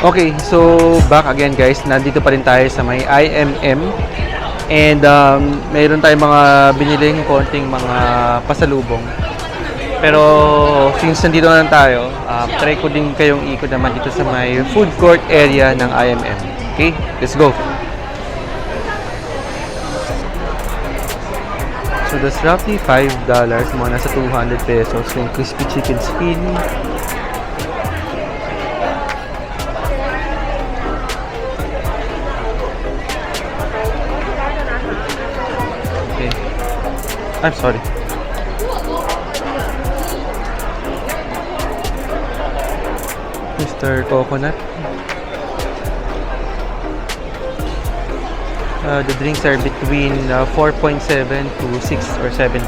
Okay, so back again guys. Nandito pa rin tayo sa may IMM. And mayroon tayong mga biniling konting mga pasalubong. Pero since nandito na lang tayo, try ko din kayong ikot naman dito sa may food court area ng IMM. Okay, let's go. So that's roughly $5, mga nasa 200 pesos yung crispy chicken skin. Okay. I'm sorry. Mr. Coconut. The drinks are between 4.7 to 6 or $7.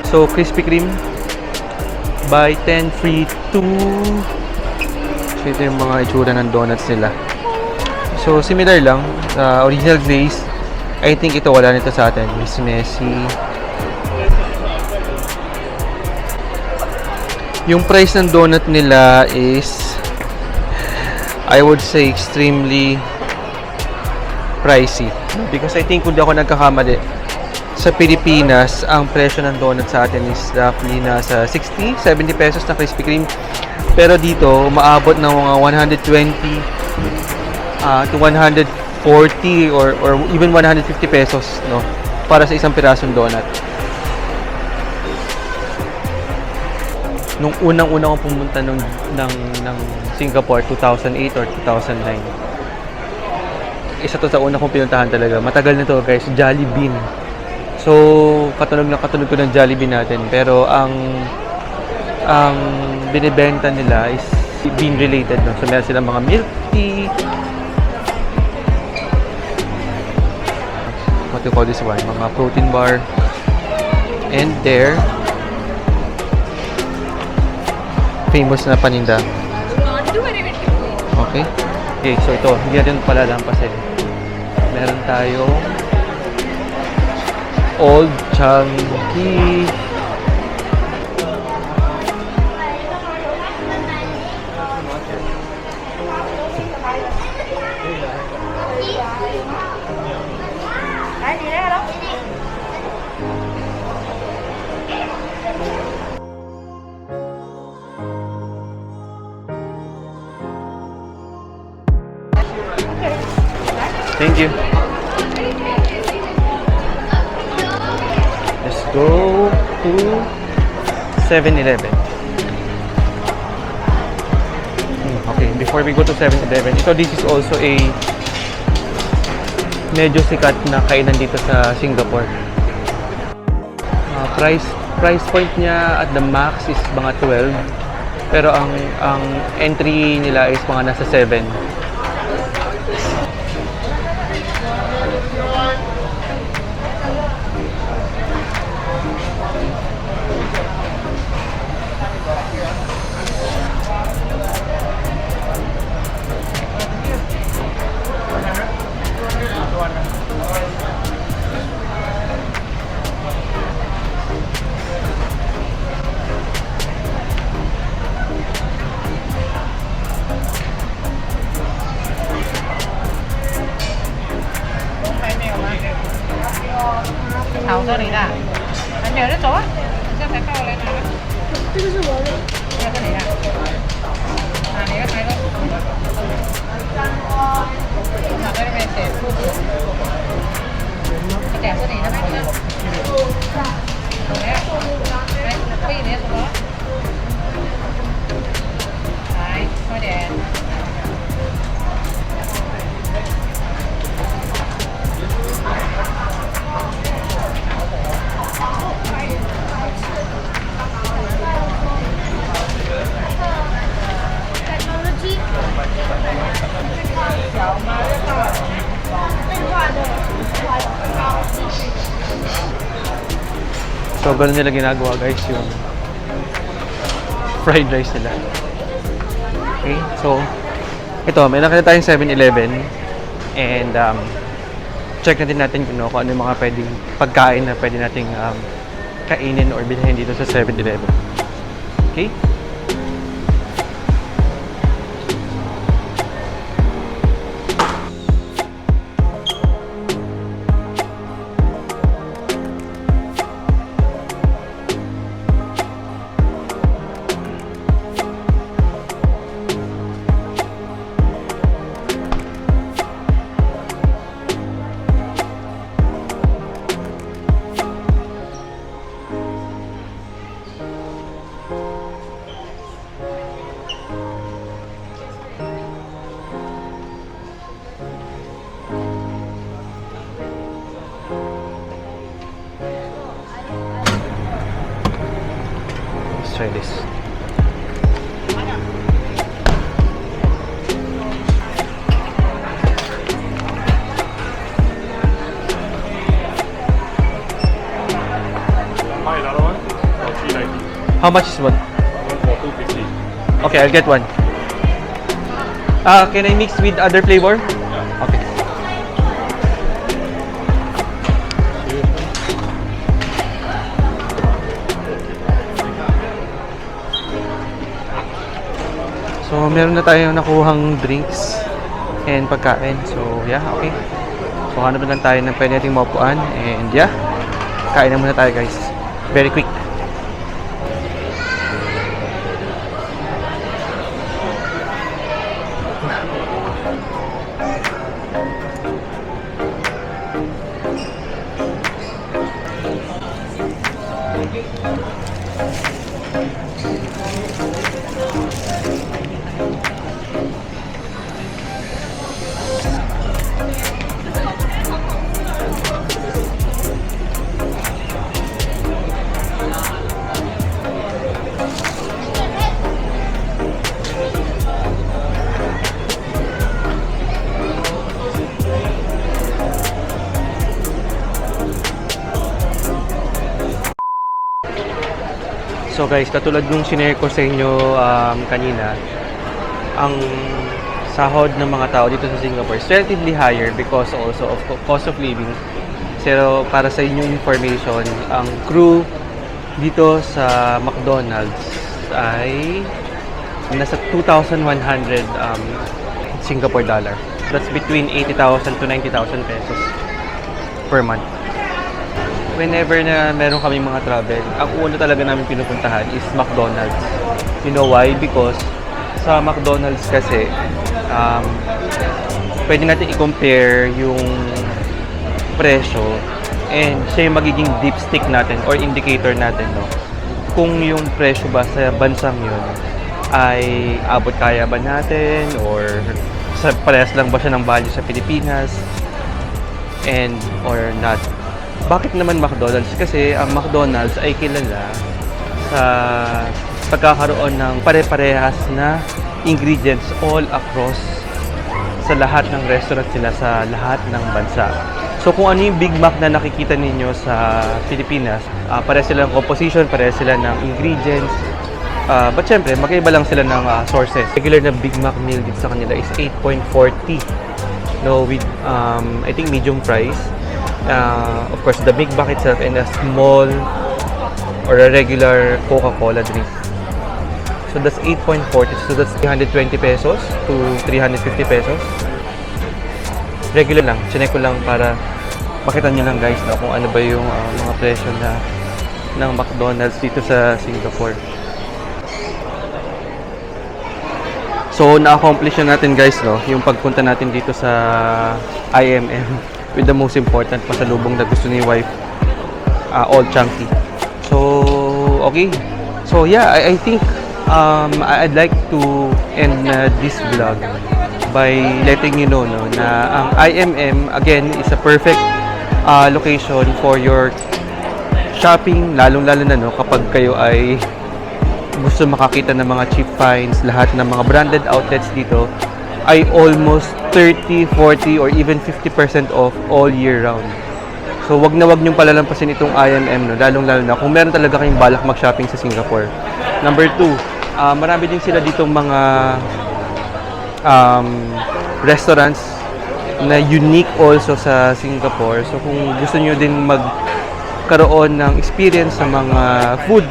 So Krispy Kreme, buy 10 free 2. So ito yung mga itsura ng donuts nila. So similar lang sa original glaze. I think ito wala nito sa atin. Miss Messi. Yung price ng donut nila is, I would say, extremely pricey. Because I think kung di ako nagkakamali, sa Pilipinas, ang presyo ng donut sa atin is roughly nasa 60, 70 pesos na Krispy Kreme. Pero dito, umaabot ng mga 120 to 140 or even 150 pesos, no, para sa isang pirasong donut. Nung unang-una kong pumunta ng Singapore, 2008 or 2009. Isa to sa una kong pinuntahan talaga. Matagal na to guys, Jollibee. So, katunog ko ng Jollibee natin. Pero ang binibenta nila is bean related. No? So, meron silang mga milk tea. What do you call this one? Mga protein bar. And their famous na paninda. Okay. Okay, so ito, hindi natin palalampasin. Meron tayong Old Changi. Thank you. Let's go to 7-Eleven. Okay, before we go to 7-Eleven, this is also a medyo sikat na kainan dito sa Singapore. Price point niya at the max is mga 12. Pero ang entry nila is mga nasa 7.头这里的，你扭着走啊，你这才过来拿。这个是我的，这个是你的，你的抬个，拿在那边写，这点是你的吗？怎么样？来，可以你什么？来，快点。So, ganun nila ginagawa guys yung fried rice nila. Okay, so ito, may nakita tayong 7-Eleven and check natin kung ano yung mga pwedeng pagkain na pwede nating kainin or bilhin dito sa 7-Eleven. Okay? try this. Buy another one? Oh, 390. How much is one? One for 250. Okay, I'll get one. Can I mix with other flavor? Yeah. Okay. So, meron na tayong nakuhang drinks and pagkain. So, yeah, okay. So, hanap na lang tayo ng pwede nating maupuan. And yeah, kain na muna tayo guys. Very quick. So guys, katulad nung sinare ko sa inyo kanina, ang sahod ng mga tao dito sa Singapore is relatively higher because also of cost of living. Pero para sa inyong information, ang crew dito sa McDonald's ay nasa 2,100 Singapore dollar. That's between 80,000 to 90,000 pesos per month. Whenever na meron kami mga travel, ang una talaga namin pinupuntahan is McDonald's. You know why? Because sa McDonald's kasi, pwede natin i-compare yung presyo and siya yung magiging dipstick natin or indicator natin, no? Kung yung presyo ba sa bansang yun ay abot kaya ba natin or sa parehas lang ba siya ng value sa Pilipinas and or not. Bakit naman McDonald's? Kasi ang McDonald's ay kilala sa pagkakaroon ng pare-parehas na ingredients all across sa lahat ng restaurant sila sa lahat ng bansa. So kung ano yung Big Mac na nakikita ninyo sa Pilipinas, pare sila ng composition, pare sila ng ingredients. But syempre, magkaiba lang sila ng sources. Regular na Big Mac meal dito sa kanila is 8.40. No, with I think medium fries. Of course, the Big Mac itself and a small or a regular Coca-Cola drink. So that's 8.40. So that's 320 pesos to 350 pesos. Regular lang. Chinek ko lang para makita nyo lang guys, no, kung ano ba yung mga presyo na ng McDonald's dito sa Singapore. So na-accomplish na natin guys, no, yung pagpunta natin dito sa IMM with the most important pasalubong na gusto ni wife, all chunky. So okay. So yeah, I think I'd like to end this vlog by letting you know, no, na ang IMM again is a perfect location for your shopping, lalong-lalo na, no, kapag kayo ay gusto makakita ng mga cheap finds. Lahat ng mga branded outlets dito ay almost 30, 40 or even 50% off all year round. So wag niyong palalampasin itong IMM, no, lalong-lalo na kung meron talaga kayong balak mag-shopping sa Singapore. Number 2, marami din sila ditong mga restaurants na unique also sa Singapore. So kung gusto niyo din magkaroon ng experience sa mga food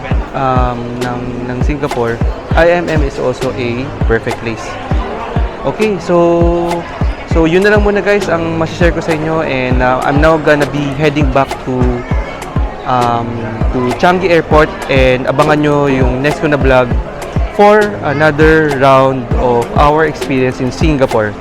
ng Singapore, IMM is also a perfect place. Okay, so yun na lang muna guys ang masishare ko sa inyo, and I'm now gonna be heading back to Changi Airport, and abangan nyo yung next ko na vlog for another round of our experience in Singapore.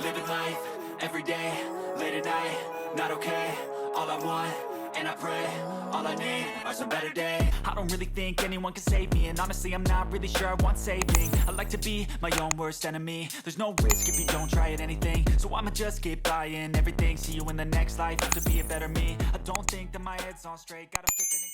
Living life, every day, late at night, not okay. All I want, and I pray, all I need tomorrow's a better day. I don't really think anyone can save me, and honestly I'm not really sure I want saving. I like to be my own worst enemy. There's no risk if you don't try at anything, so I'ma just keep buying everything. See you in the next life, have to be a better me. I don't think that my head's on straight, gotta flip it and